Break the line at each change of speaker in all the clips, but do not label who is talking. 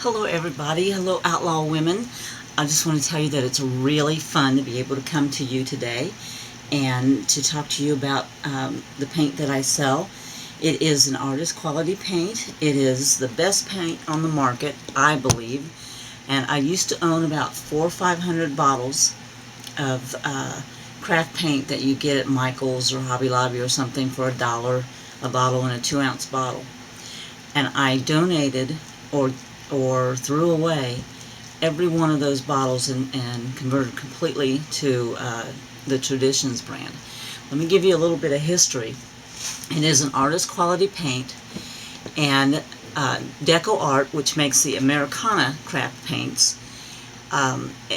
Hello everybody, hello outlaw women. I just want to tell you that it's really fun to be able to come to you today and to talk to you about the paint that I sell. It is an artist quality paint. It is the best paint on the market, I believe, and I used to own about 400 or 500 bottles of craft paint that you get at Michael's or Hobby Lobby or something for $1 a bottle in a 2-ounce bottle. And I donated or threw away every one of those bottles and converted completely to the Traditions brand. Let me give you a little bit of history. It is an artist quality paint, and DecoArt, which makes the Americana craft paints,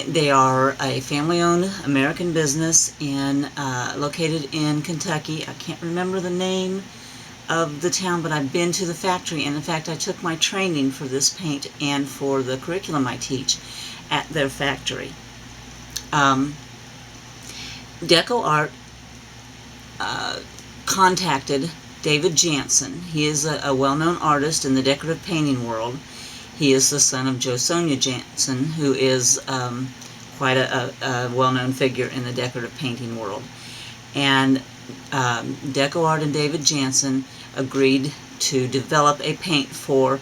they are a family-owned American business located in Kentucky. I can't remember the name of the town, but I've been to the factory, and in fact I took my training for this paint and for the curriculum I teach at their factory. DecoArt contacted David Jansen. He is a well-known artist in the decorative painting world. He is the son of Sonia Jansen, who is quite a well-known figure in the decorative painting world. And DecoArt and David Jansen agreed to develop a paint for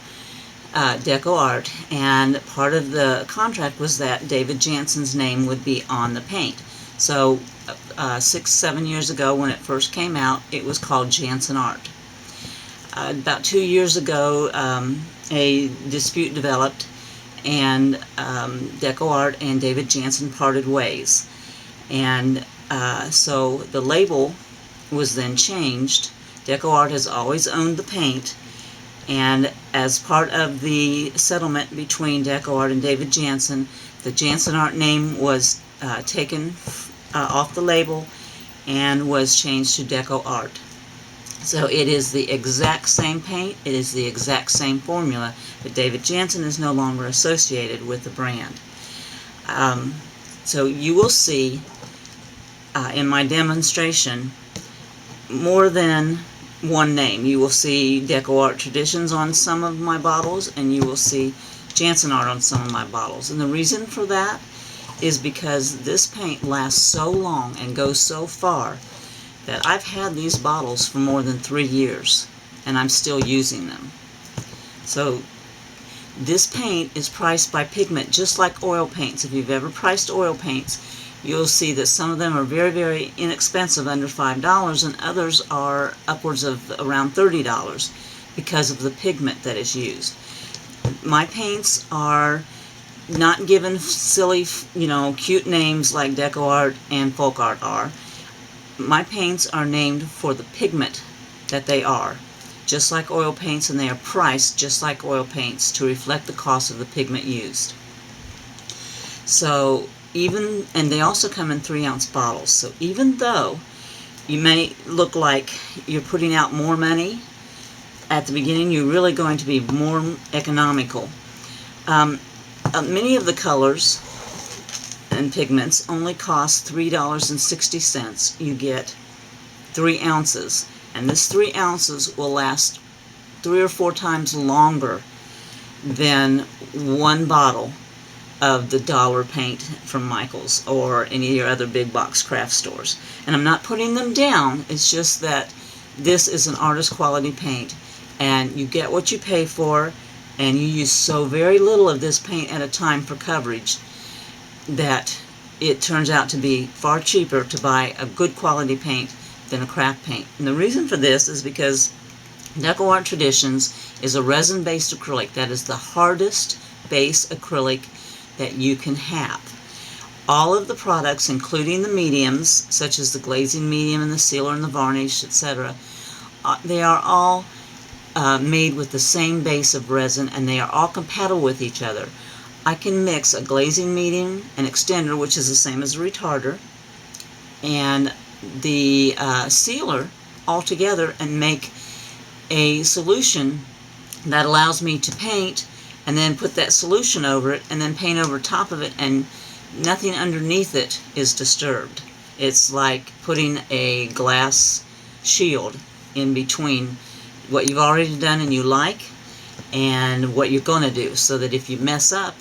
DecoArt, and part of the contract was that David Jansen's name would be on the paint. So 6-7 years ago, when it first came out, it was called Jansen Art. About 2 years ago, a dispute developed, and DecoArt and David Jansen parted ways. And so the label was then changed. DecoArt has always owned the paint, and as part of the settlement between DecoArt and David Jansen, the Jansen Art name was taken off the label and was changed to DecoArt. So it is the exact same paint, it is the exact same formula, but David Jansen is no longer associated with the brand. So you will see in my demonstration more than one name. You will see DecoArt Traditions on some of my bottles, and you will see Jansen Art on some of my bottles. And the reason for that is because this paint lasts so long and goes so far that I've had these bottles for more than 3 years, and I'm still using them. So this paint is priced by pigment, just like oil paints. If you've ever priced oil paints, you'll see that some of them are very, very inexpensive, under $5, and others are upwards of around $30 because of the pigment that is used. My paints are not given silly, cute names like DecoArt and Folk Art are. My paints are named for the pigment that they are, just like oil paints, and they are priced just like oil paints to reflect the cost of the pigment used. So and they also come in 3-ounce bottles. So even though you may look like you're putting out more money at the beginning, you're really going to be more economical. Many of the colors and pigments only cost $3.60. You get 3 ounces, and this 3 ounces will last 3 or 4 times longer than one bottle of the dollar paint from Michael's or any of your other big box craft stores. And I'm not putting them down, it's just that this is an artist quality paint, and you get what you pay for, and you use so very little of this paint at a time for coverage that it turns out to be far cheaper to buy a good quality paint than a craft paint. And the reason for this is because DecoArt Traditions is a resin-based acrylic. That is the hardest base acrylic that you can have. All of the products, including the mediums, such as the glazing medium and the sealer and the varnish, etc., they are all made with the same base of resin, and they are all compatible with each other. I can mix a glazing medium, an extender, which is the same as a retarder, and the sealer all together and make a solution that allows me to paint and then put that solution over it and then paint over top of it, and nothing underneath it is disturbed. It's like putting a glass shield in between what you've already done and you like, and what you're going to do, so that if you mess up,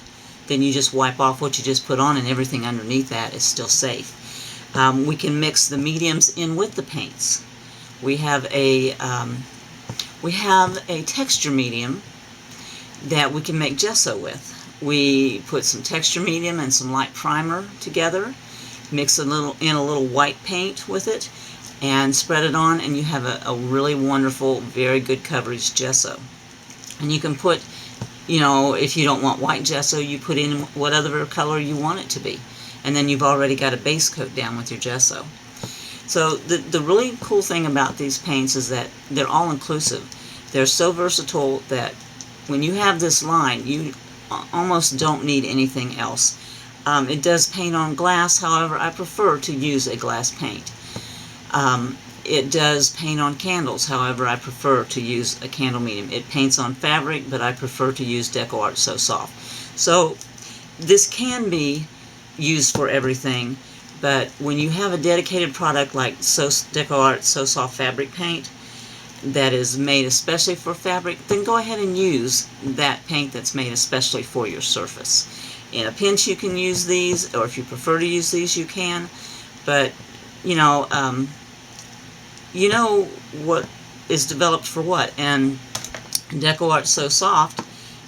then you just wipe off what you just put on and everything underneath that is still safe. We can mix the mediums in with the paints. We have a texture medium that we can make gesso with. We put some texture medium and some light primer together, mix in a little white paint with it, and spread it on, and you have a really wonderful, very good coverage gesso. And you can put, you know, if you don't want white gesso, you put in whatever color you want it to be. And then you've already got a base coat down with your gesso. So the really cool thing about these paints is that they're all inclusive. They're so versatile that when you have this line, you almost don't need anything else. It does paint on glass, however, I prefer to use a glass paint. It does paint on candles, however, I prefer to use a candle medium. It paints on fabric, but I prefer to use DecoArt So Soft. So this can be used for everything, but when you have a dedicated product like DecoArt So Soft fabric paint that is made especially for fabric, then go ahead and use that paint that's made especially for your surface. In a pinch you can use these, or if you prefer to use these you can, but you know what is developed for what, and DecoArt So Soft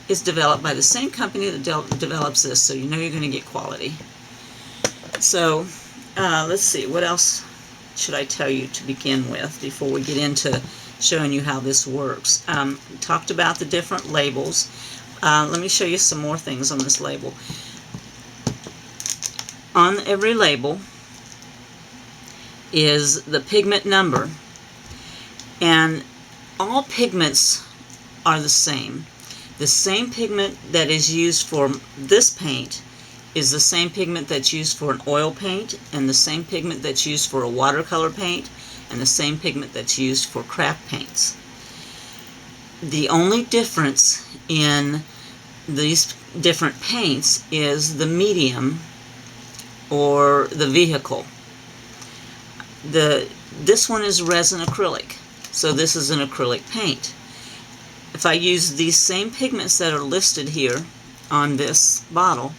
is developed by the same company that develops this, so you know you're going to get quality. So let's see, what else should I tell you to begin with before we get into showing you how this works. Talked about the different labels. Let me show you some more things on this label. On every label is the pigment number, and all pigments are the same. The same pigment that is used for this paint is the same pigment that's used for an oil paint, and the same pigment that's used for a watercolor paint, and the same pigment that's used for craft paints. The only difference in these different paints is the medium or the vehicle. This one is resin acrylic, so this is an acrylic paint. If I use these same pigments that are listed here on this bottle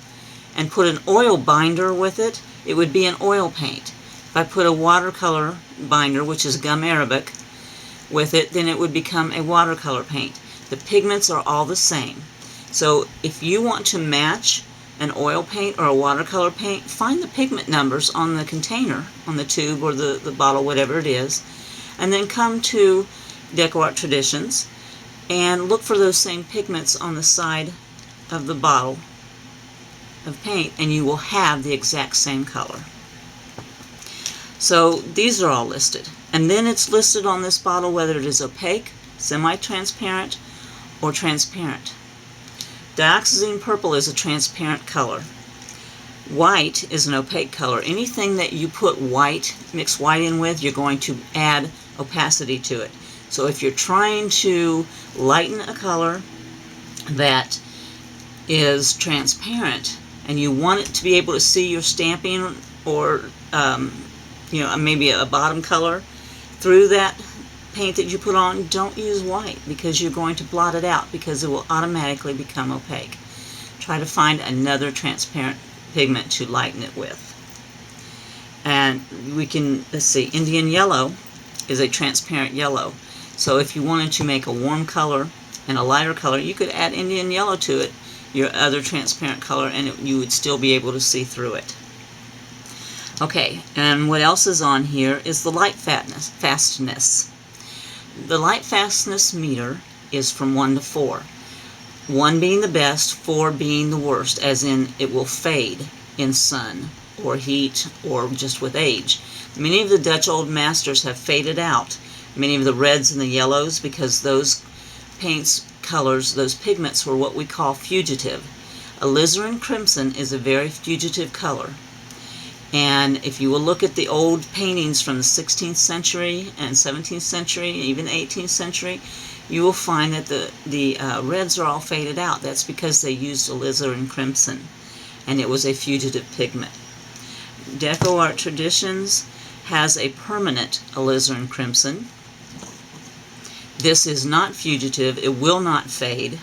and put an oil binder with it, it would be an oil paint. If I put a watercolor binder, which is gum arabic, with it, then it would become a watercolor paint. The pigments are all the same. So if you want to match an oil paint or a watercolor paint, find the pigment numbers on the container, on the tube or the bottle, whatever it is, and then come to DecoArt Traditions and look for those same pigments on the side of the bottle of paint, and you will have the exact same color. So these are all listed, and then it's listed on this bottle whether it is opaque, semi-transparent, or transparent. Dioxazine purple is a transparent color. White is an opaque color. Anything that you put white, mix white in with, you're going to add opacity to it. So if you're trying to lighten a color that is transparent and you want it to be able to see your stamping or maybe a bottom color through that paint that you put on, don't use white, because you're going to blot it out, because it will automatically become opaque. Try to find another transparent pigment to lighten it with. And we can, let's see, Indian yellow is a transparent yellow. So if you wanted to make a warm color and a lighter color, you could add Indian yellow to it, your other transparent color, and you would still be able to see through it. Okay, and what else is on here is the light fastness. The light fastness meter is from 1 to 4. 1 being the best, 4 being the worst, as in it will fade in sun or heat or just with age. Many of the Dutch old masters have faded out many of the reds and the yellows, because those paints colors, those pigments, were what we call fugitive. Alizarin crimson is a very fugitive color. And if you will look at the old paintings from the 16th century and 17th century, and even the 18th century, you will find that the reds are all faded out. That's because they used alizarin crimson, and it was a fugitive pigment. DecoArt Traditions has a permanent alizarin crimson. This is not fugitive. It will not fade.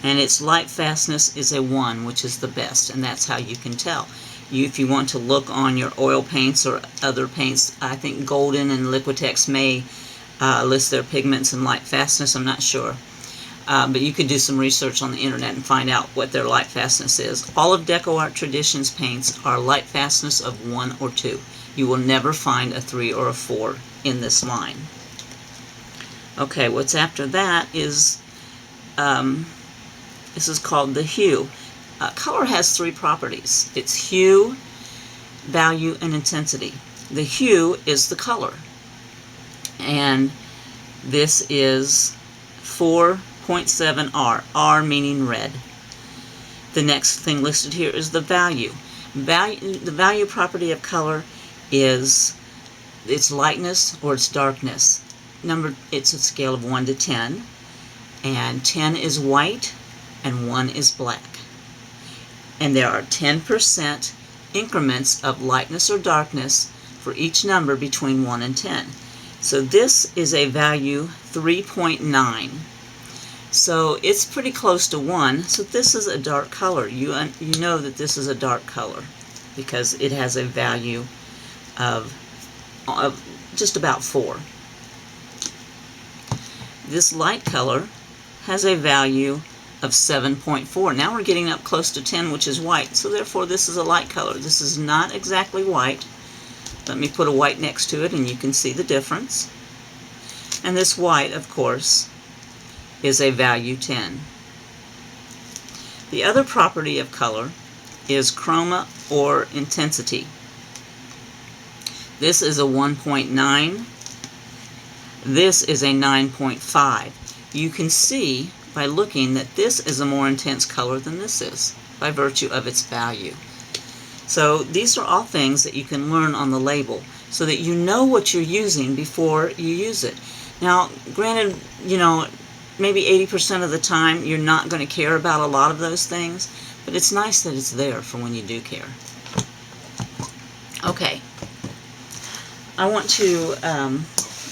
And its light fastness is a 1, which is the best, and that's how you can tell. If you want to look on your oil paints or other paints, I think Golden and Liquitex may list their pigments and light fastness. I'm not sure. But you could do some research on the internet and find out what their light fastness is. All of DecoArt Traditions paints are light fastness of 1 or 2. You will never find a 3 or a 4 in this line. Okay, what's after that is, this is called the hue. Color has 3 properties. It's hue, value, and intensity. The hue is the color. And this is 4.7 R, R meaning red. The next thing listed here is the value. The value property of color is its lightness or its darkness. It's a scale of 1 to 10, and 10 is white and 1 is black. And there are 10% increments of lightness or darkness for each number between 1 and 10. So this is a value 3.9. So it's pretty close to 1. So this is a dark color. You know that this is a dark color because it has a value of just about 4. This light color has a value of 7.4. Now we're getting up close to 10, which is white. So therefore this is a light color. This is not exactly white. Let me put a white next to it and you can see the difference. And this white, of course, is a value 10. The other property of color is chroma or intensity. This is a 1.9. This is a 9.5. You can see by looking that this is a more intense color than this is by virtue of its value. So these are all things that you can learn on the label so that you know what you're using before you use it. Now, granted, you know, maybe 80% of the time you're not going to care about a lot of those things, but it's nice that it's there for when you do care. Okay, I want to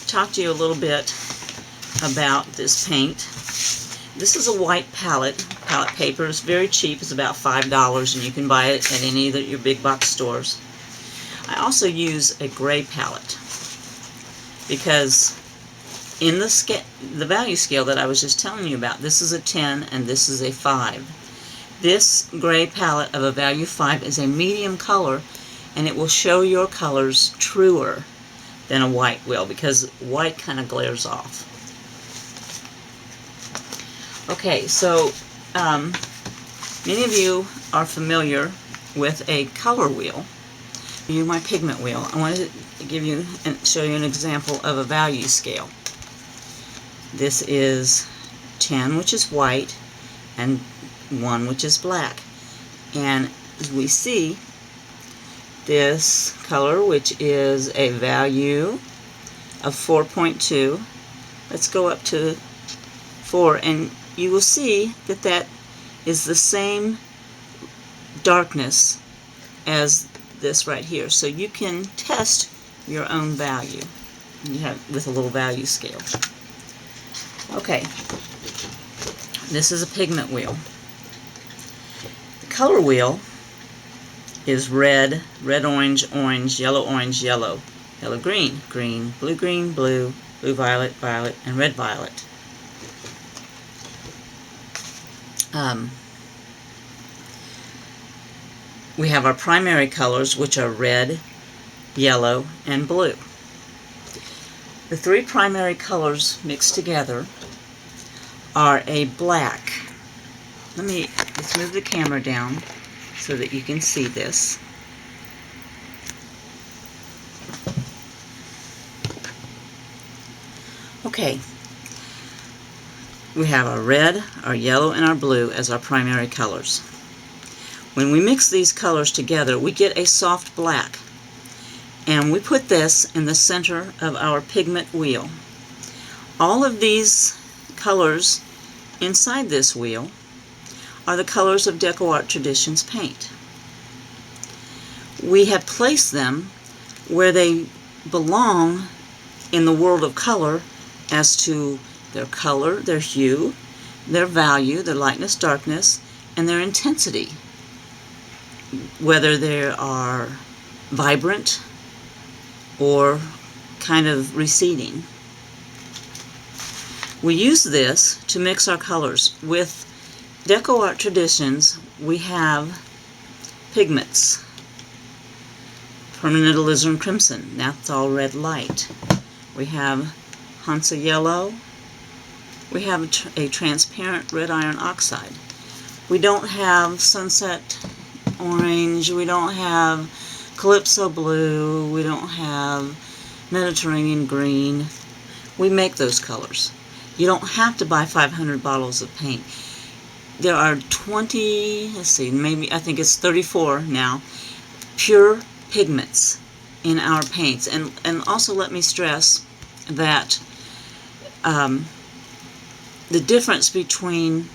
talk to you a little bit about this paint. This is a white palette paper. It's very cheap. It's about $5, and you can buy it at any of your big box stores. I also use a gray palette because in the value scale that I was just telling you about, this is a 10 and this is a 5. This gray palette of a value 5 is a medium color, and it will show your colors truer than a white will because white kind of glares off. Okay, so many of you are familiar with a color wheel. My pigment wheel. I wanted to give you and show you an example of a value scale. This is 10, which is white, and 1, which is black. And as we see, this color, which is a value of 4.2, let's go up to 4, and you will see that that is the same darkness as this right here. So you can test your own value with a little value scale. Okay, this is a pigment wheel. The color wheel is red, red-orange, orange, yellow-orange, yellow, yellow-green, green, blue-green, blue, blue-violet, violet, and red-violet. We have our primary colors, which are red, yellow, and blue. The 3 primary colors mixed together are a black. Let's move the camera down so that you can see this. Okay. We have our red, our yellow, and our blue as our primary colors. When we mix these colors together, we get a soft black. And we put this in the center of our pigment wheel. All of these colors inside this wheel are the colors of DecoArt Traditions paint. We have placed them where they belong in the world of color as to their color, their hue, their value, their lightness, darkness, and their intensity. Whether they are vibrant or kind of receding. We use this to mix our colors. With DecoArt Traditions, we have pigments. Permanent alizarin crimson, naphthol red light. We have Hansa yellow. We have a transparent red iron oxide. We don't have sunset orange. We don't have calypso blue. We don't have Mediterranean green. We make those colors. You don't have to buy 500 bottles of paint. There are 20, let's see, maybe I think it's 34 now, pure pigments in our paints. And also let me stress that the difference between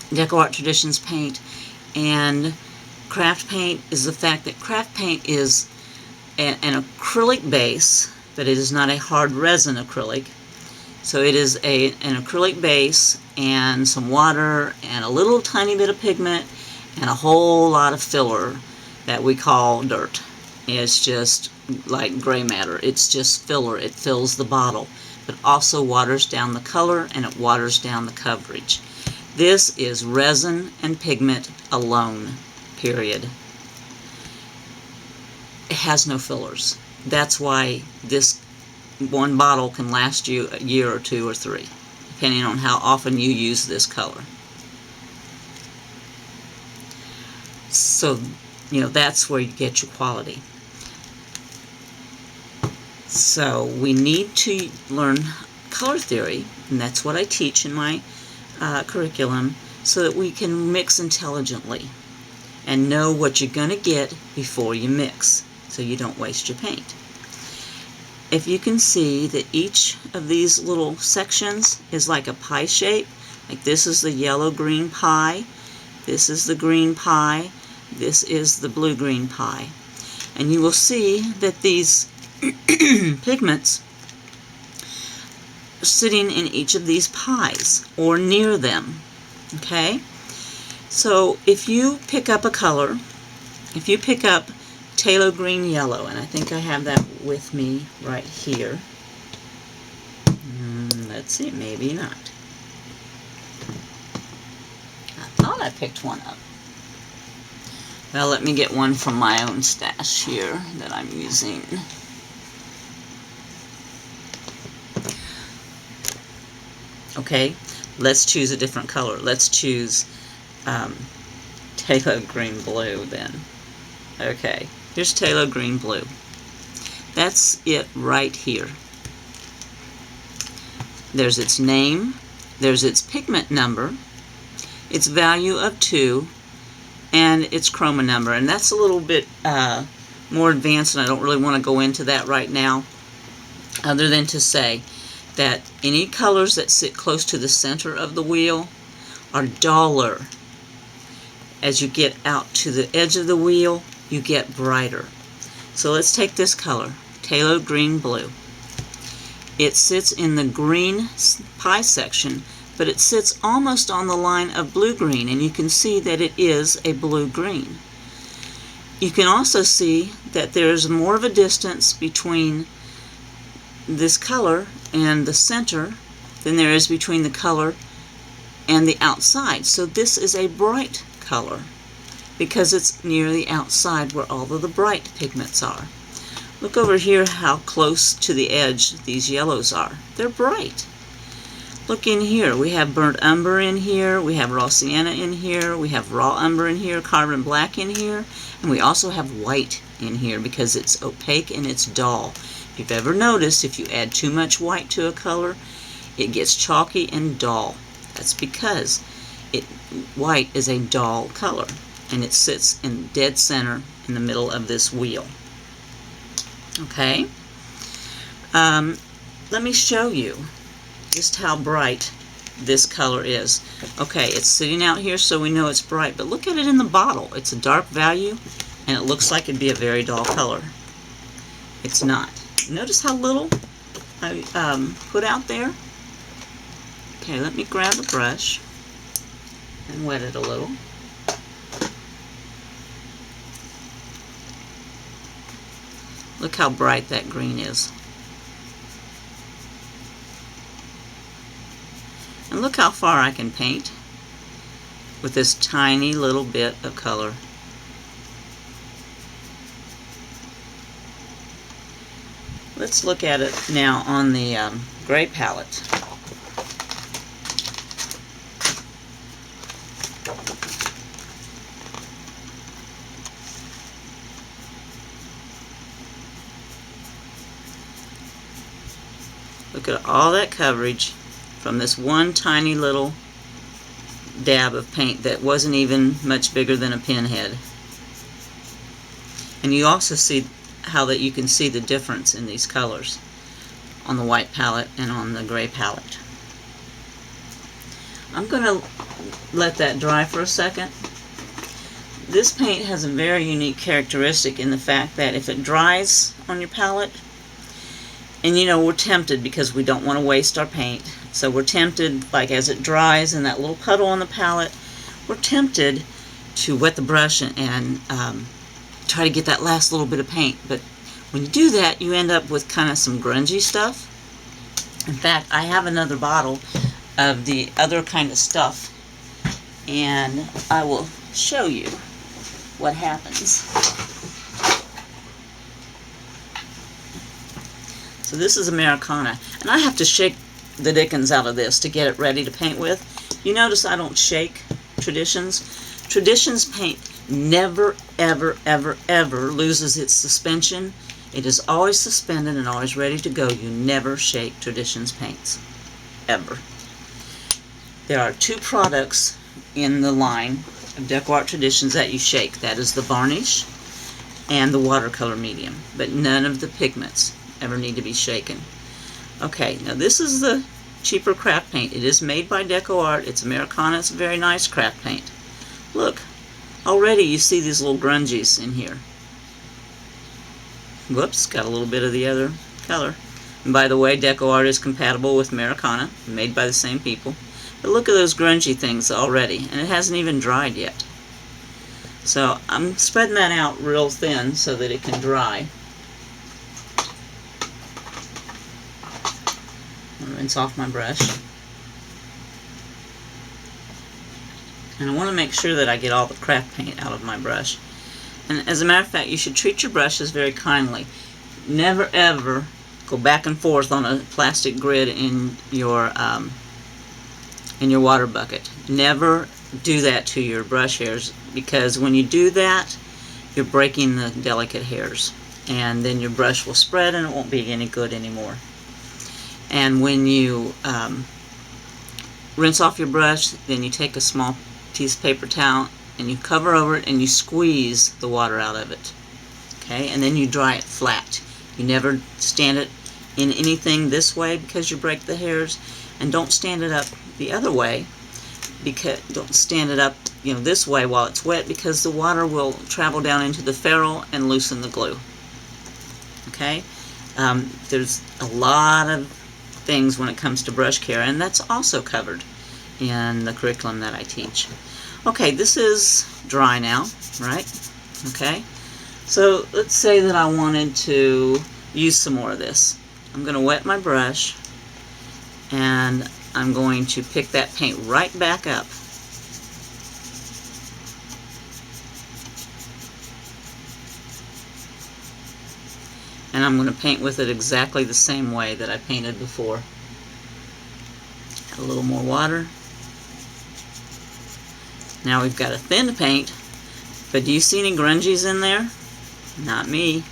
DecoArt Traditions paint and craft paint is the fact that craft paint is an acrylic base, but it is not a hard resin acrylic. So it is an acrylic base and some water and a little tiny bit of pigment and a whole lot of filler that we call dirt. It's just like gray matter. It's just filler. It fills the bottle, but also waters down the color and it waters down the coverage. This is resin and pigment alone, period. It has no fillers. That's why this one bottle can last you a year or 2 or 3, depending on how often you use this color. So, that's where you get your quality. So, we need to learn color theory, and that's what I teach in my curriculum, so that we can mix intelligently and know what you're going to get before you mix, so you don't waste your paint. If you can see that each of these little sections is like a pie shape, like this is the yellow-green pie, this is the green pie, this is the blue-green pie. And you will see that these pigments are sitting in each of these pies, or near them, okay? So if you pick up a color, if you pick up Phthalo green yellow, and I think I have that with me right here. Let's see, maybe not. I thought I picked one up. Well, let me get one from my own stash here that I'm using. Okay, let's choose a different color. Let's choose Phthalo green blue then. Okay. Here's Phthalo green blue. That's it right here. There's its name, there's its pigment number, its value of 2, and its chroma number. And that's a little bit more advanced, and I don't really want to go into that right now, other than to say that any colors that sit close to the center of the wheel are duller. As you get out to the edge of the wheel, you get brighter. So let's take this color, Phthalo green blue. It sits in the green pie section, but it sits almost on the line of blue-green, and you can see that it is a blue-green. You can also see that there's more of a distance between this color and the center than there is between the color and the outside. So this is a bright color, because it's near the outside where all of the bright pigments are. Look over here how close to the edge these yellows are. They're bright. Look in here. We have burnt umber in here. We have raw sienna in here. We have raw umber in here, carbon black in here. And we also have white in here because it's opaque and it's dull. If you've ever noticed, if you add too much white to a color, it gets chalky and dull. That's because white is a dull color, and it sits in dead center in the middle of this wheel. Okay? Let me show you just how bright this color is. Okay, it's sitting out here so we know it's bright, but look at it in the bottle. It's a dark value, and it looks like it'd be a very dull color. It's not. Notice how little I put out there. Okay, let me grab a brush and wet it a little. Look how bright that green is. And look how far I can paint with this tiny little bit of color. Let's look at it now on the gray palette. Look at all that coverage from this one tiny little dab of paint that wasn't even much bigger than a pinhead. And you also see how that you can see the difference in these colors on the white palette and on the gray palette. I'm going to let that dry for a second. This paint has a very unique characteristic in the fact that if it dries on your palette, and you know, we're tempted because we don't want to waste our paint, so we're tempted, like as it dries and that little puddle on the palette, we're tempted to wet the brush and try to get that last little bit of paint. But when you do that, you end up with kind of some grungy stuff. In fact, I have another bottle of the other kind of stuff, and I will show you what happens. So this is Americana, and I have to shake the dickens out of this to get it ready to paint with. You notice I don't shake Traditions. Traditions paint never, ever, ever, ever loses its suspension. It is always suspended and always ready to go. You never shake Traditions paints, ever. There are two products in the line of DecoArt Traditions that you shake. That is the varnish and the watercolor medium, but none of the pigments ever need to be shaken. Okay, now this is the cheaper craft paint. It is made by DecoArt. It's Americana. It's a very nice craft paint. Look, already you see these little grungies in here. Whoops, got a little bit of the other color. And by the way, DecoArt is compatible with Americana, made by the same people. But look at those grungy things already, and it hasn't even dried yet. So I'm spreading that out real thin so that it can dry. I'll rinse off my brush. And I want to make sure that I get all the craft paint out of my brush. And as a matter of fact, you should treat your brushes very kindly. Never ever go back and forth on a plastic grid in your water bucket. Never do that to your brush hairs, because when you do that, you're breaking the delicate hairs, and then your brush will spread and it won't be any good anymore. And when you rinse off your brush, then you take a small piece of paper towel and you cover over it and you squeeze the water out of it. Okay, and then you dry it flat. You never stand it in anything this way because you break the hairs, and don't stand it up the other way, because don't stand it up, you know, this way while it's wet, because the water will travel down into the ferrule and loosen the glue. Okay, there's a lot of things when it comes to brush care, and that's also covered in the curriculum that I teach. Okay, this is dry now, right? Okay, so let's say that I wanted to use some more of this. I'm going to wet my brush, and I'm going to pick that paint right back up. And I'm going to paint with it exactly the same way that I painted before. Add a little more water. Now we've got a thin paint, but do you see any grungies in there? Not me.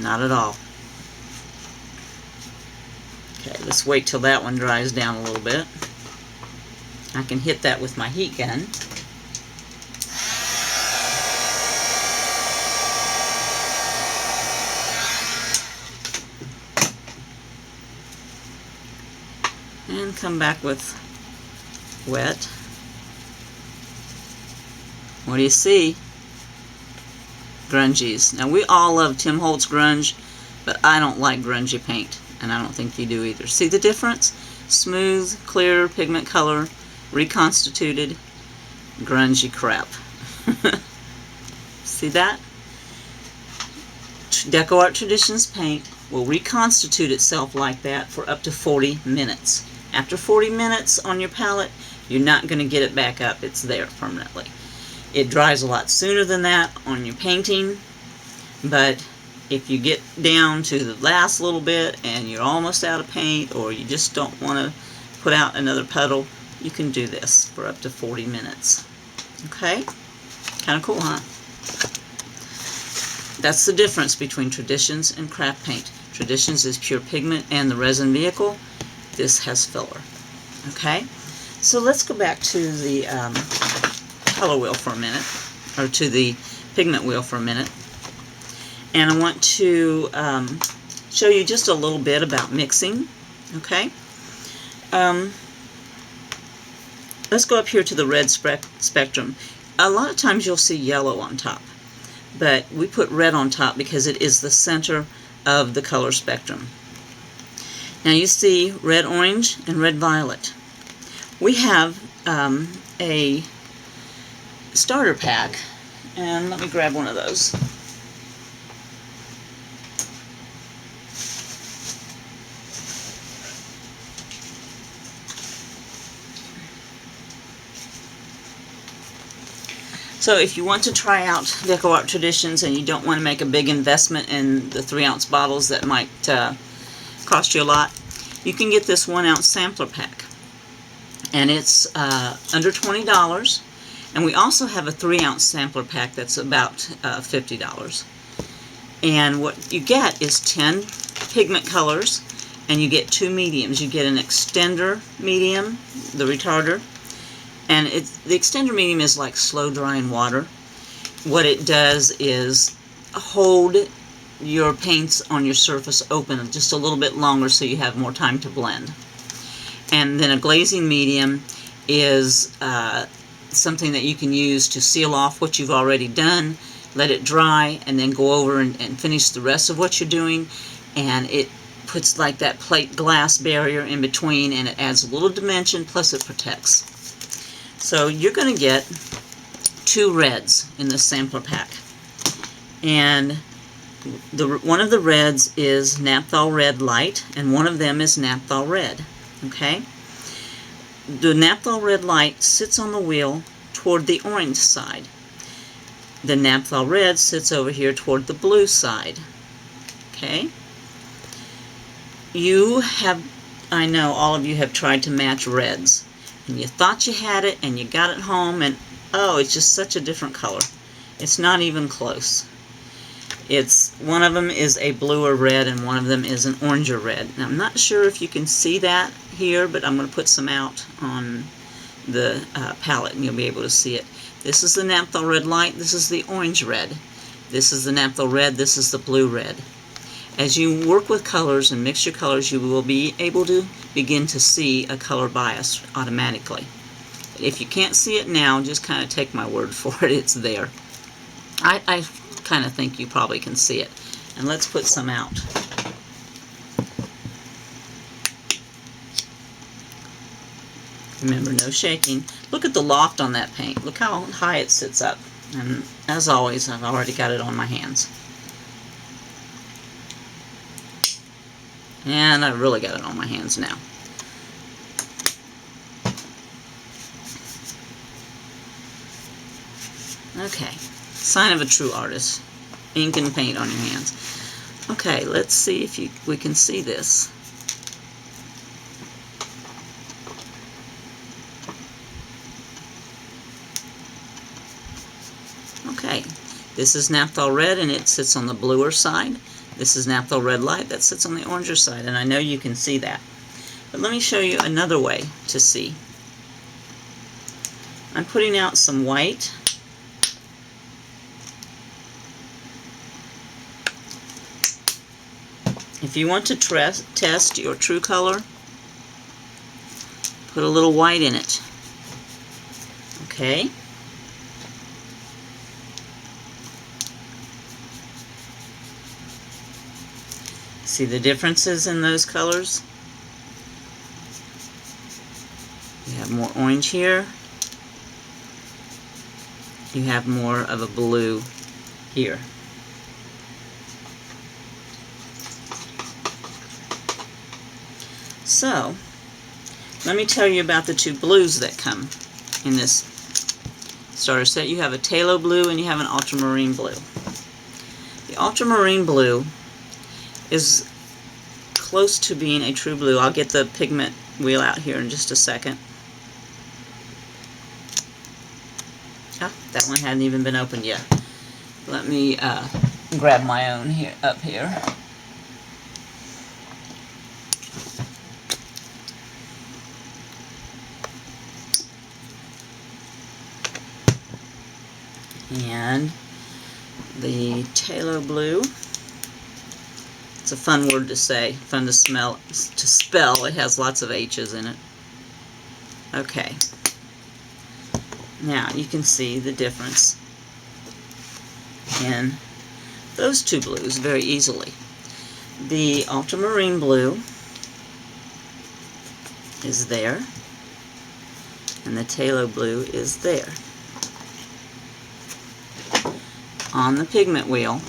Not at all. Okay, let's wait till that one dries down a little bit. I can hit that with my heat gun. And come back with wet. What do you see? grungies. Now, we all love Tim Holtz grunge, but I don't like grungy paint, and I don't think you do either. See the difference? Smooth, clear pigment color, reconstituted, grungy crap. See that? DecoArt Traditions paint will reconstitute itself like that for up to 40 minutes. After 40 minutes on your palette, you're not going to get it back up. It's there permanently. It dries a lot sooner than that on your painting, but if you get down to the last little bit and you're almost out of paint, or you just don't want to put out another puddle, you can do this for up to 40 minutes. Okay? Kind of cool, huh? That's the difference between Traditions and craft paint. Traditions is pure pigment and the resin vehicle. This has filler. Okay? So let's go back to the color wheel for a minute, or to the pigment wheel for a minute. And I want to show you just a little bit about mixing. Okay? Let's go up here to the red spectrum. A lot of times you'll see yellow on top, but we put red on top because it is the center of the color spectrum. Now you see red orange and red violet. We have a starter pack, and let me grab one of those. So if you want to try out DecoArt Traditions and you don't want to make a big investment in the 3-ounce bottles that might cost you a lot, you can get this 1-ounce sampler pack. And it's under $20. And we also have a 3-ounce sampler pack that's about $50. And what you get is 10 pigment colors, and you get 2 mediums. You get an extender medium, the retarder, and the extender medium is like slow drying water. What it does is hold your paints on your surface open just a little bit longer so you have more time to blend. And then a glazing medium is something that you can use to seal off what you've already done, let it dry, and then go over and finish the rest of what you're doing. And it puts like that plate glass barrier in between, and it adds a little dimension, plus it protects. So you're going to get 2 reds in this sampler pack. And one of the reds is Naphthol Red Light, and one of them is Naphthol Red. Okay? The Naphthol Red Light sits on the wheel toward the orange side. The Naphthol Red sits over here toward the blue side. Okay? You have, I know all of you have tried to match reds. And you thought you had it, and you got it home, and oh, it's just such a different color. It's not even close. One of them is a bluer red, and one of them is an oranger red. Now, I'm not sure if you can see that here, but I'm going to put some out on the palette, and you'll be able to see it. This is the Naphthol Red Light. This is the orange red. This is the Naphthol Red. This is the blue red. As you work with colors and mix your colors, you will be able to begin to see a color bias automatically. If you can't see it now, just kind of take my word for it. It's there. I kind of think you probably can see it. And let's put some out. Remember, no shaking. Look at the loft on that paint. Look how high it sits up. And as always, I've already got it on my hands. And I've really got it on my hands now. Okay, sign of a true artist. Ink and paint on your hands. Okay, let's see if we can see this. Okay, this is Naphthol Red, and it sits on the bluer side. This is Naphthol Red Light, that sits on the oranger side, and I know you can see that. But let me show you another way to see. I'm putting out some white. If you want to test your true color, put a little white in it. Okay? See the differences in those colors? You have more orange here. You have more of a blue here. So, let me tell you about the two blues that come in this starter set. You have a phthalo blue and you have an ultramarine blue. The ultramarine blue is close to being a true blue. I'll get the pigment wheel out here in just a second. Ah, that one hadn't even been opened yet. Let me grab my own here up here. And the phthalo blue. It's a fun word to say, fun to spell. It has lots of H's in it. Okay. Now you can see the difference in those two blues very easily. The ultramarine blue is there, and the phthalo blue is there. On the pigment wheel,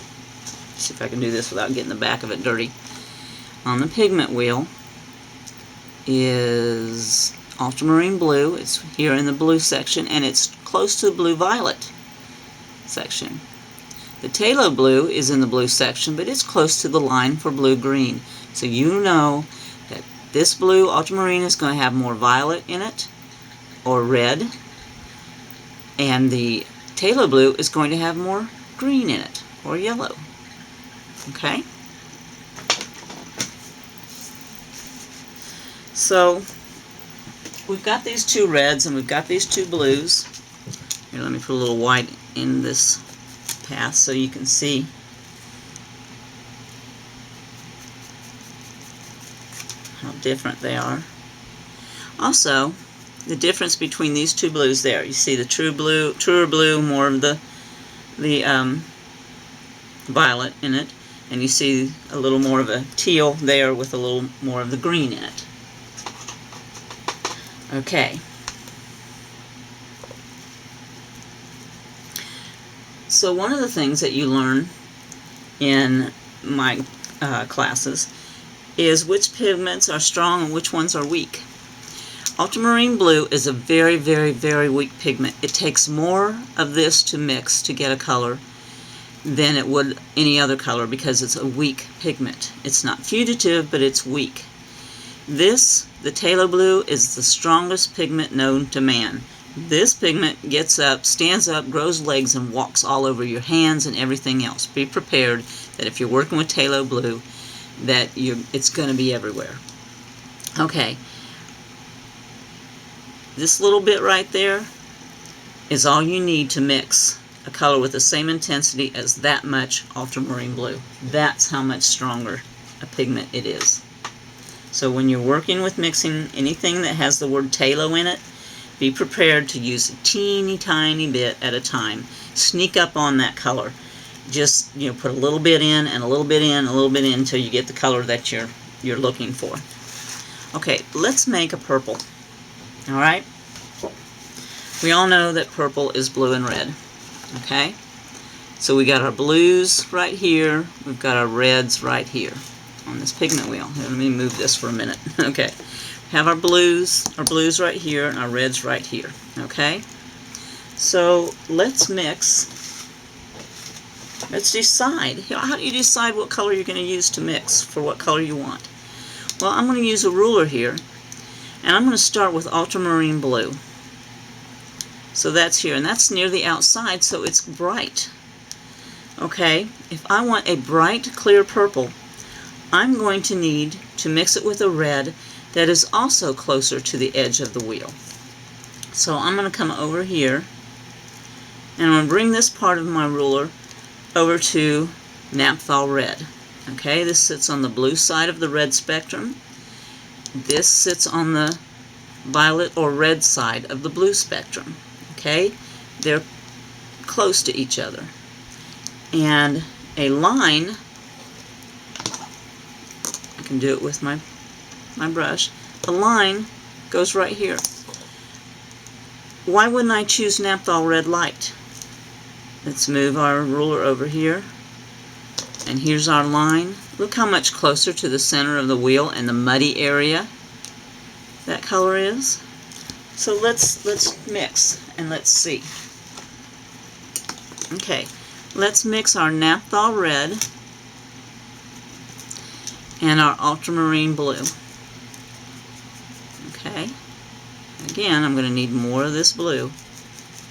see if I can do this without getting the back of it dirty. On the pigment wheel is ultramarine blue. It's here in the blue section, and it's close to the blue-violet section. The phthalo blue is in the blue section, but it's close to the line for blue-green. So you know that this blue ultramarine is going to have more violet in it, or red, and the phthalo blue is going to have more green in it, or yellow. Okay? So, we've got these two reds and we've got these two blues. Here, let me put a little white in this path so you can see how different they are. Also, the difference between these two blues there. You see the truer blue, more of the violet in it, and you see a little more of a teal there with a little more of the green in it. Okay. So one of the things that you learn in my classes is which pigments are strong and which ones are weak. Ultramarine blue is a very, very, very weak pigment. It takes more of this to mix to get a color than it would any other color because it's a weak pigment. It's not fugitive, but it's weak. This, the phthalo blue, is the strongest pigment known to man. This pigment gets up, stands up, grows legs, and walks all over your hands and everything else. Be prepared that if you're working with phthalo blue, that it's going to be everywhere. Okay. This little bit right there is all you need to mix a color with the same intensity as that much ultramarine blue. That's how much stronger a pigment it is. So when you're working with mixing anything that has the word phthalo in it, be prepared to use a teeny tiny bit at a time. Sneak up on that color. Just, put a little bit in and a little bit in, a little bit in until you get the color that you're looking for. Okay, let's make a purple. Alright? We all know that purple is blue and red. Okay? So we got our blues right here, we've got our reds right here on this pigment wheel. Here, let me move this for a minute. Okay. We have our blues right here and our reds right here. Okay? So let's mix. Let's decide. How do you decide what color you're going to use to mix for what color you want? Well, I'm going to use a ruler here, and I'm going to start with ultramarine blue. So that's here, and that's near the outside, so it's bright. Okay, if I want a bright, clear purple, I'm going to need to mix it with a red that is also closer to the edge of the wheel. So I'm going to come over here, and I'm going to bring this part of my ruler over to Naphthol red. Okay, this sits on the blue side of the red spectrum. This sits on the violet or red side of the blue spectrum. Okay, they're close to each other. And a line can do it with my brush. The line goes right here. Why wouldn't I choose Naphthol Red Light? Let's move our ruler over here. And here's our line. Look how much closer to the center of the wheel and the muddy area that color is. So let's mix and let's see. Okay, let's mix our Naphthol Red and our ultramarine blue. Okay. Again, I'm going to need more of this blue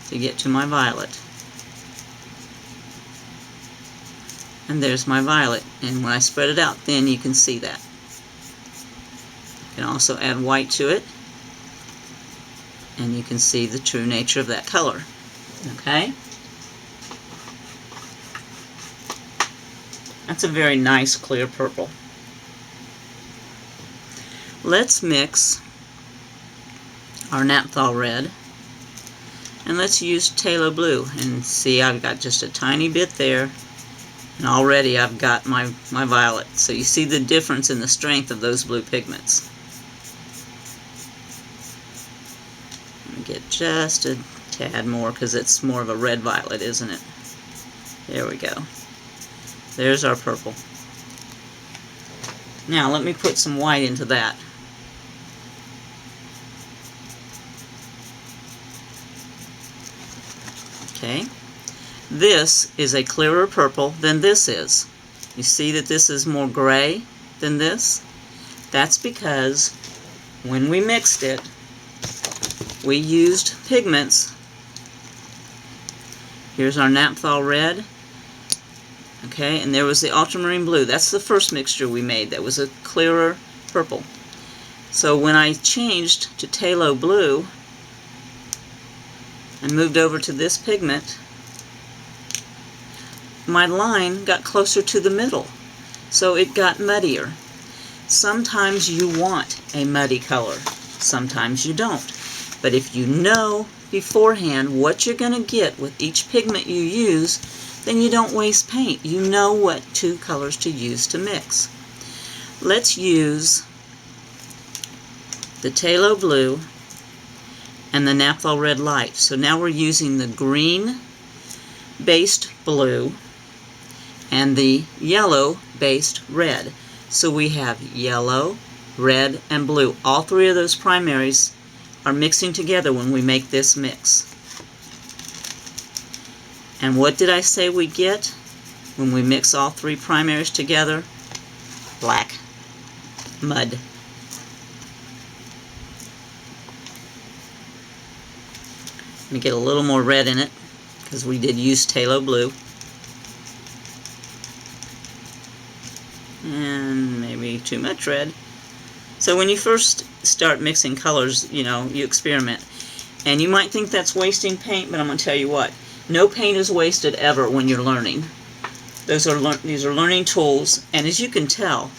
to get to my violet. And there's my violet. And when I spread it out thin, you can see that. You can also add white to it. And you can see the true nature of that color. Okay? That's a very nice clear purple. Let's mix our Naphthol Red, and let's use Phthalo Blue. And see, I've got just a tiny bit there, and already I've got my violet. So you see the difference in the strength of those blue pigments. Let me get just a tad more because it's more of a red violet, isn't it? There we go. There's our purple. Now let me put some white into that. Okay, this is a clearer purple than this is. You see that this is more gray than this? That's because when we mixed it, we used pigments. Here's our Naphthol Red. Okay, and there was the ultramarine blue. That's the first mixture we made. That was a clearer purple. So when I changed to Phthalo Blue and moved over to this pigment, my line got closer to the middle, so it got muddier. Sometimes you want a muddy color, sometimes you don't. But if you know beforehand what you're going to get with each pigment you use, then you don't waste paint. You know what two colors to use to mix. Let's use the Phthalo Blue and the Naphthol Red Light. So now we're using the green-based blue and the yellow-based red. So we have yellow, red, and blue. All three of those primaries are mixing together when we make this mix. And what did I say we get when we mix all three primaries together? Black mud. Let me get a little more red in it because we did use Phthalo Blue. And maybe too much red. So when you first start mixing colors, you know, you experiment. And you might think that's wasting paint, but I'm going to tell you what. No paint is wasted ever when you're learning. These are learning tools, and as you can tell,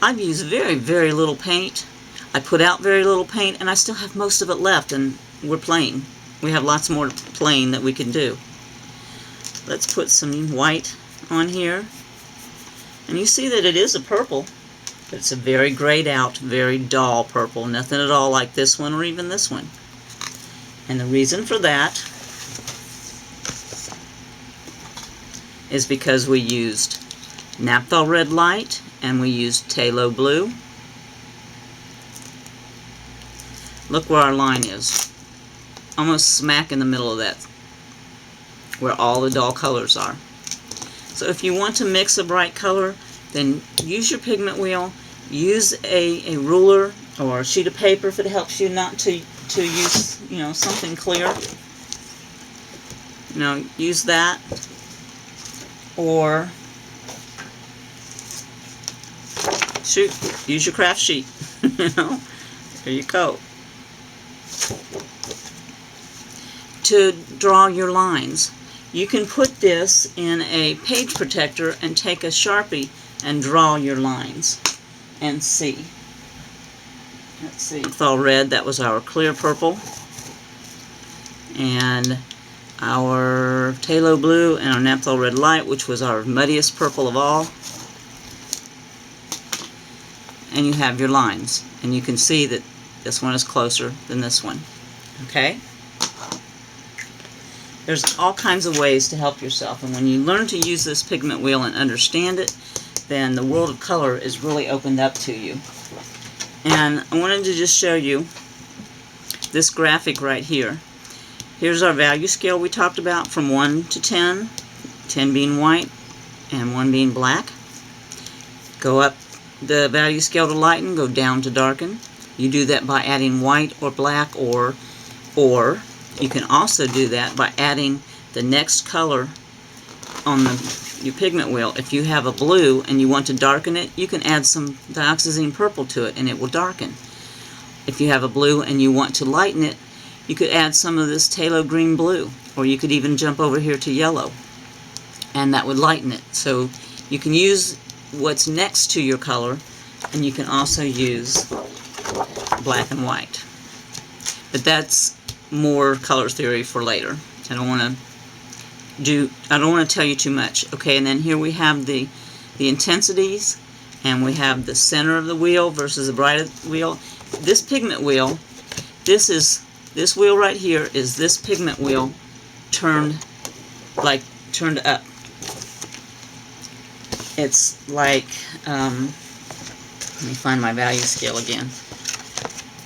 I've used very, very little paint. I put out very little paint, and I still have most of it left, and we're playing. We have lots more playing that we can do. Let's put some white on here. And you see that it is a purple, but it's a very grayed out, very dull purple. Nothing at all like this one or even this one. And the reason for that is because we used Naphthol Red Light and we used Phthalo Blue. Look where our line is. Almost smack in the middle of that, where all the dull colors are. So if you want to mix a bright color, then use your pigment wheel, use a ruler or a sheet of paper if it helps you not to use, you know, something clear. You know, use that, or shoot, use your craft sheet. You know, there you go. To draw your lines, you can put this in a page protector and take a Sharpie and draw your lines and see. Let's see. Naphthol Red, that was our clear purple, and our Phthalo Blue and our Naphthol Red Light, which was our muddiest purple of all. and you have your lines. And you can see that this one is closer than this one. Okay? There's all kinds of ways to help yourself, and when you learn to use this pigment wheel and understand it, then the world of color is really opened up to you. And I wanted to just show you this graphic right here. Here's our value scale we talked about from 1 to 10, 10 being white and 1 being black. Go up the value scale to lighten, go down to darken. You do that by adding white or black, or you can also do that by adding the next color on your pigment wheel. If you have a blue and you want to darken it, you can add some dioxazine purple to it and it will darken. If you have a blue and you want to lighten it, you could add some of this phthalo green blue, or you could even jump over here to yellow, and that would lighten it. So you can use what's next to your color, and you can also use black and white. But that's more color theory for later. I don't want to tell you too much. Okay, and then here we have the intensities, and we have the center of the wheel versus the bright wheel. This pigment wheel, this wheel right here is this pigment wheel turned up. It's like, let me find my value scale again.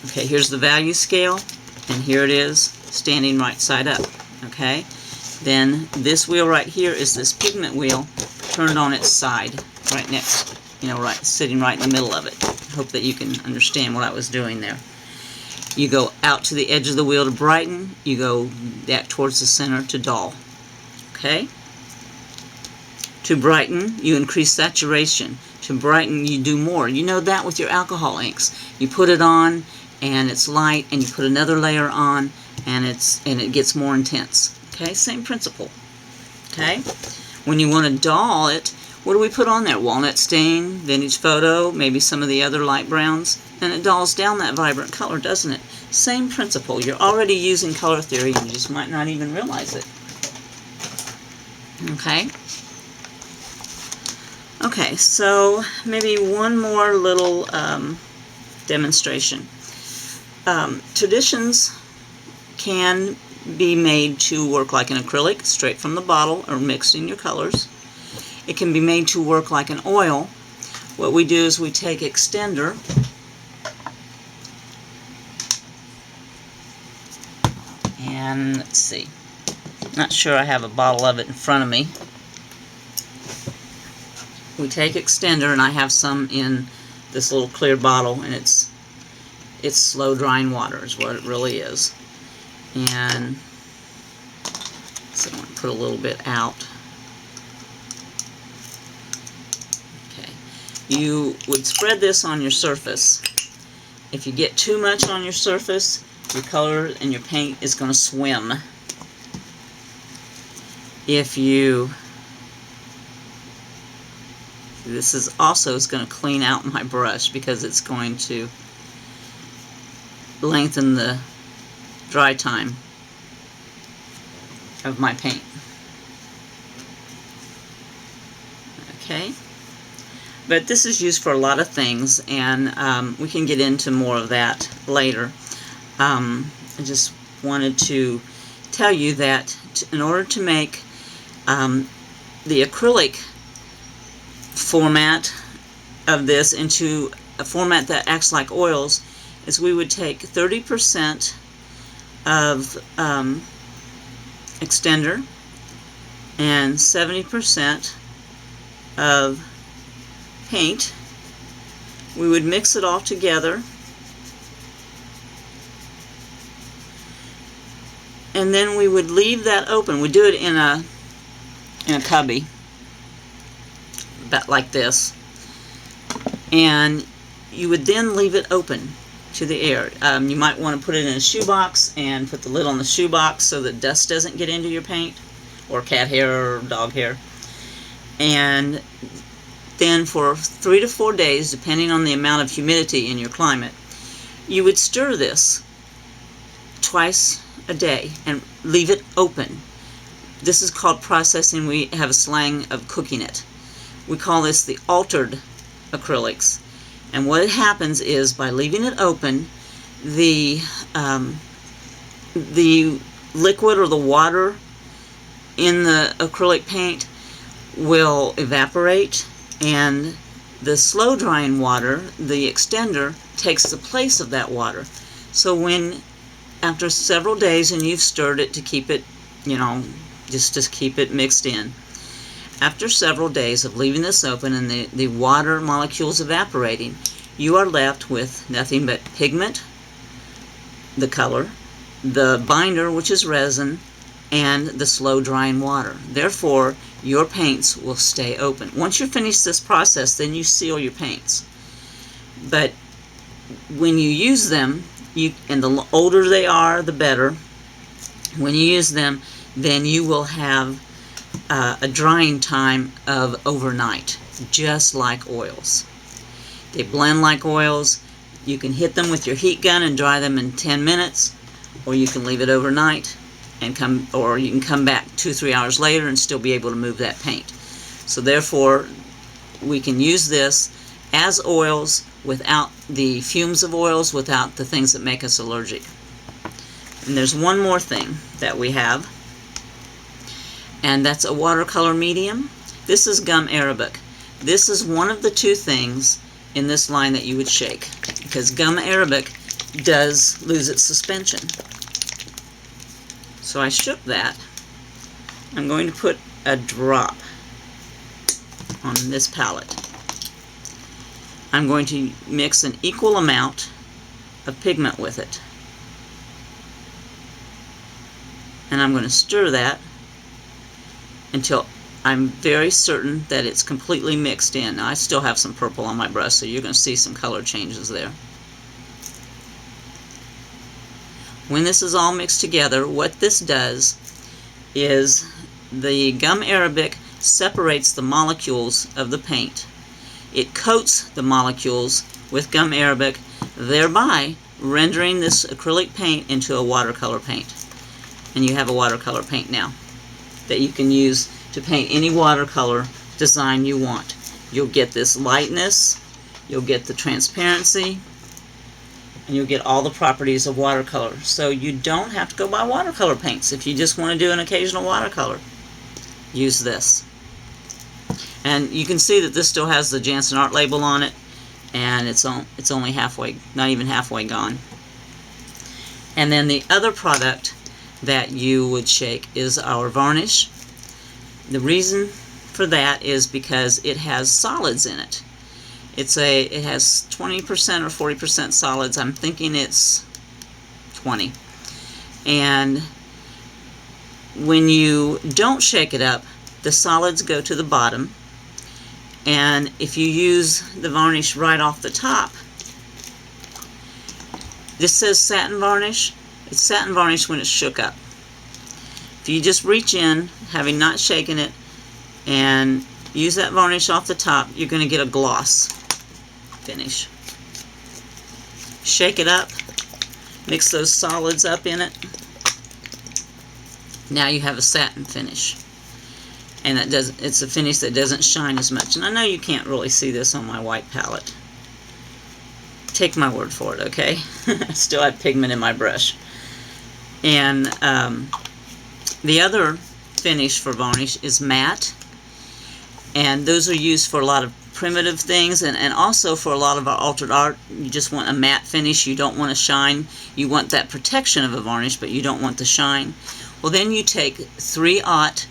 Okay, here's the value scale, and here it is standing right side up. Okay, then this wheel right here is this pigment wheel turned on its side, right next, right, sitting right in the middle of it. I hope that you can understand what I was doing there. You go out to the edge of the wheel to brighten, you go back towards the center to dull. Okay? To brighten, you increase saturation. To brighten, you do more. You know that with your alcohol inks. You put it on and it's light, and you put another layer on and it gets more intense. Okay? Same principle. Okay? When you want to dull it, what do we put on there? Walnut stain, vintage photo, maybe some of the other light browns, and it dulls down that vibrant color, doesn't it? Same principle. You're already using color theory, and you just might not even realize it. Okay? Okay, so maybe one more little demonstration. Traditions can be made to work like an acrylic, straight from the bottle, or mixed in your colors. It can be made to work like an oil. What we do is we take extender, and let's see, not sure I have a bottle of it in front of me. We take extender, and I have some in this little clear bottle, and it's slow drying water is what it really is. And so I'm going to put a little bit out. Okay, you would spread this on your surface. If you get too much on your surface, your color and your paint is going to swim. If you, this is also going to clean out my brush because it's going to lengthen the dry time of my paint. Okay, but this is used for a lot of things, and we can get into more of that later. I just wanted to tell you that in order to make the acrylic format of this into a format that acts like oils, is we would take 30% of extender and 70% of paint. We would mix it all together, and then we would leave that open. We do it in a cubby, about like this, and you would then leave it open to the air. You might want to put it in a shoebox and put the lid on the shoebox so that dust doesn't get into your paint, or cat hair or dog hair. And then for 3 to 4 days, depending on the amount of humidity in your climate, you would stir this twice a day and leave it open. This is called processing. We have a slang of cooking it. We call this the altered acrylics. And what happens is, by leaving it open, the liquid or the water in the acrylic paint will evaporate, and the slow drying water, the extender, takes the place of that water. So when, after several days, and you've stirred it to keep it, you know, just to keep it mixed in, after several days of leaving this open and the water molecules evaporating, you are left with nothing but pigment, the color, the binder, which is resin, and the slow drying water. Therefore, your paints will stay open. Once you finish this process, then you seal your paints. But when you use them, and the older they are, the better. When you use them, then you will have a drying time of overnight, just like oils. They blend like oils. You can hit them with your heat gun and dry them in 10 minutes, or you can leave it overnight and you can come back 2-3 hours later and still be able to move that paint. So therefore, we can use this as oils without the fumes of oils, without the things that make us allergic. And there's one more thing that we have, and that's a watercolor medium. This is gum arabic. This is one of the two things in this line that you would shake, because gum arabic does lose its suspension. So I shook that. I'm going to put a drop on this palette. I'm going to mix an equal amount of pigment with it. And I'm going to stir that until I'm very certain that it's completely mixed in. Now, I still have some purple on my brush, so you're going to see some color changes there. When this is all mixed together, what this does is the gum arabic separates the molecules of the paint. It coats the molecules with gum arabic, thereby rendering this acrylic paint into a watercolor paint. And you have a watercolor paint now that you can use to paint any watercolor design you want. You'll get this lightness, you'll get the transparency, and you'll get all the properties of watercolor. So you don't have to go buy watercolor paints. If you just want to do an occasional watercolor, use this. And you can see that this still has the Jansen Art label on it, and it's only halfway, not even halfway gone. And then the other product that you would shake is our varnish. The reason for that is because it has solids in it. It has 20% or 40% solids. I'm thinking it's 20. And when you don't shake it up, the solids go to the bottom. And if you use the varnish right off the top, this says satin varnish. It's satin varnish when it's shook up. If you just reach in, having not shaken it, and use that varnish off the top, you're going to get a gloss finish. Shake it up, mix those solids up in it. Now you have a satin finish. And it's a finish that doesn't shine as much. And I know you can't really see this on my white palette. Take my word for it, okay? I still have pigment in my brush. And the other finish for varnish is matte. And those are used for a lot of primitive things, and also for a lot of our altered art. You just want a matte finish. You don't want to shine. You want that protection of a varnish, but you don't want the shine. Well, then you take 3/0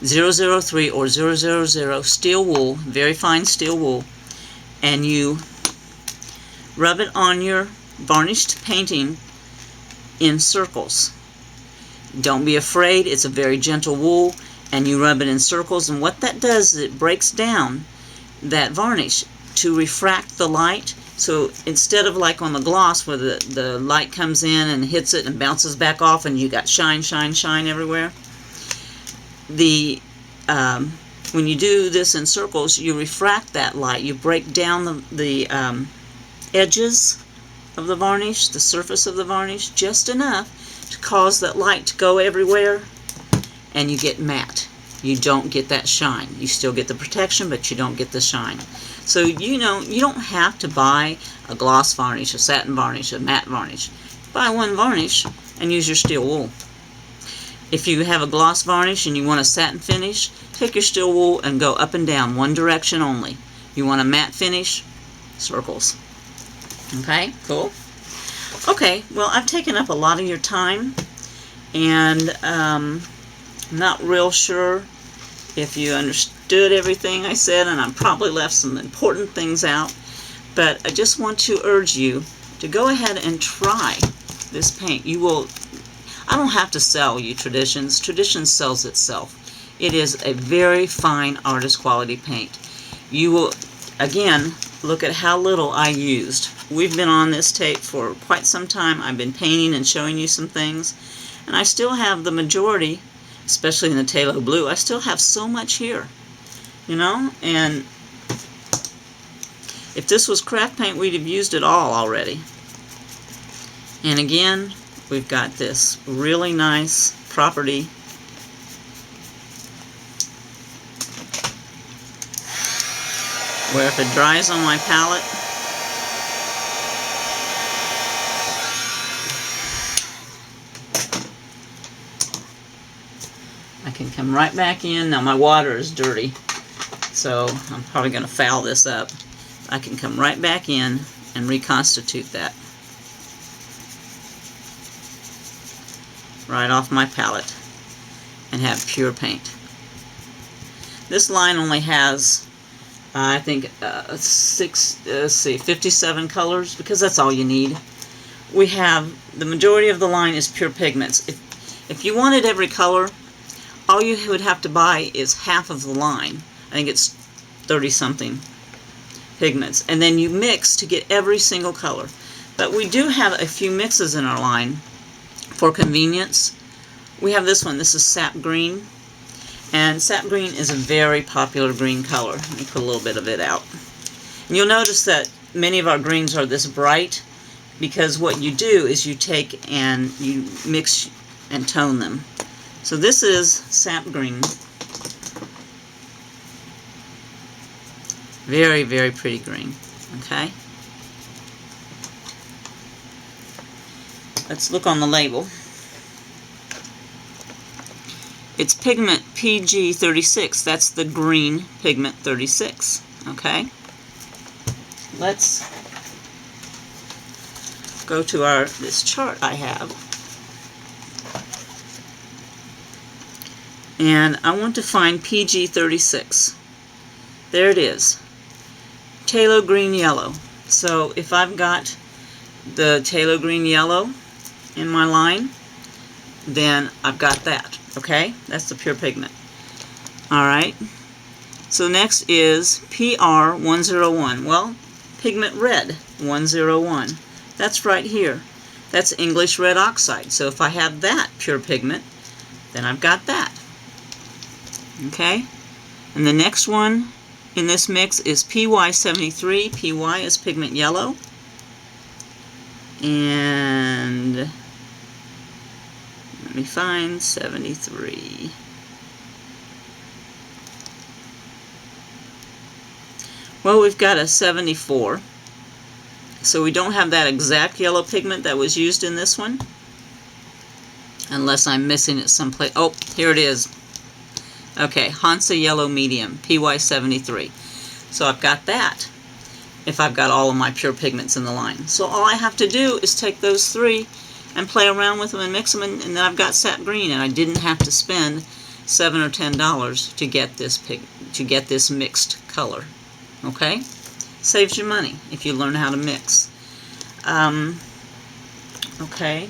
003 or 000 steel wool, very fine steel wool, and you rub it on your varnished painting in circles. Don't be afraid. It's a very gentle wool, and you rub it in circles, and what that does is it breaks down that varnish to refract the light. So instead of like on the gloss where the light comes in and hits it and bounces back off and you got shine, shine, shine everywhere, when you do this in circles, you refract that light. You break down the edges of the varnish, the surface of the varnish, just enough to cause that light to go everywhere, and you get matte. You don't get that shine. You still get the protection, but you don't get the shine. So you know, you don't have to buy a gloss varnish, a satin varnish, a matte varnish. Buy one varnish and use your steel wool. If you have a gloss varnish and you want a satin finish, take your steel wool and go up and down, one direction only. You want a matte finish, circles. Okay, cool. Okay, well, I've taken up a lot of your time, and I'm not real sure if you understood everything I said, and I probably left some important things out, but I just want to urge you to go ahead and try this paint. You will, I don't have to sell you Traditions. Traditions sells itself. It is a very fine artist quality paint. You will, again, look at how little I used. We've been on this tape for quite some time. I've been painting and showing you some things, and I still have the majority, especially in the Phthalo Blue. I still have so much here, you know, and if this was craft paint, we'd have used it all already. And again, we've got this really nice property where if it dries on my palette, I can come right back in. Now my water is dirty, so I'm probably going to foul this up. I can come right back in and reconstitute that right off my palette and have pure paint. This line only has I think 57 colors, because that's all you need. We have, the majority of the line is pure pigments. If you wanted every color, all you would have to buy is half of the line. I think it's 30-something pigments. And then you mix to get every single color. But we do have a few mixes in our line for convenience. We have this one. This is sap green. And sap green is a very popular green color. Let me put a little bit of it out. And you'll notice that many of our greens are this bright because what you do is you take and you mix and tone them. So this is sap green. Very, very pretty green. Okay? Let's look on the label. It's pigment PG36. That's the green pigment 36. Okay? Let's go to this chart I have. And I want to find PG36. There it is. Phthalo green yellow. So if I've got the phthalo green yellow in my line, then I've got that. Okay? That's the pure pigment. Alright. So next is PR101. Well, pigment red 101. That's right here. That's English red oxide. So if I have that pure pigment, then I've got that. Okay? And the next one in this mix is PY73. PY is pigment yellow. And let me find 73. Well, we've got a 74. So we don't have that exact yellow pigment that was used in this one. Unless I'm missing it someplace. Oh, here it is. Okay, Hansa Yellow Medium, PY73. So I've got that, if I've got all of my pure pigments in the line. So all I have to do is take those three and play around with them and mix them, and then I've got sap green, and I didn't have to spend $7 or $10 to get this mixed color. Okay? Saves you money if you learn how to mix. Okay.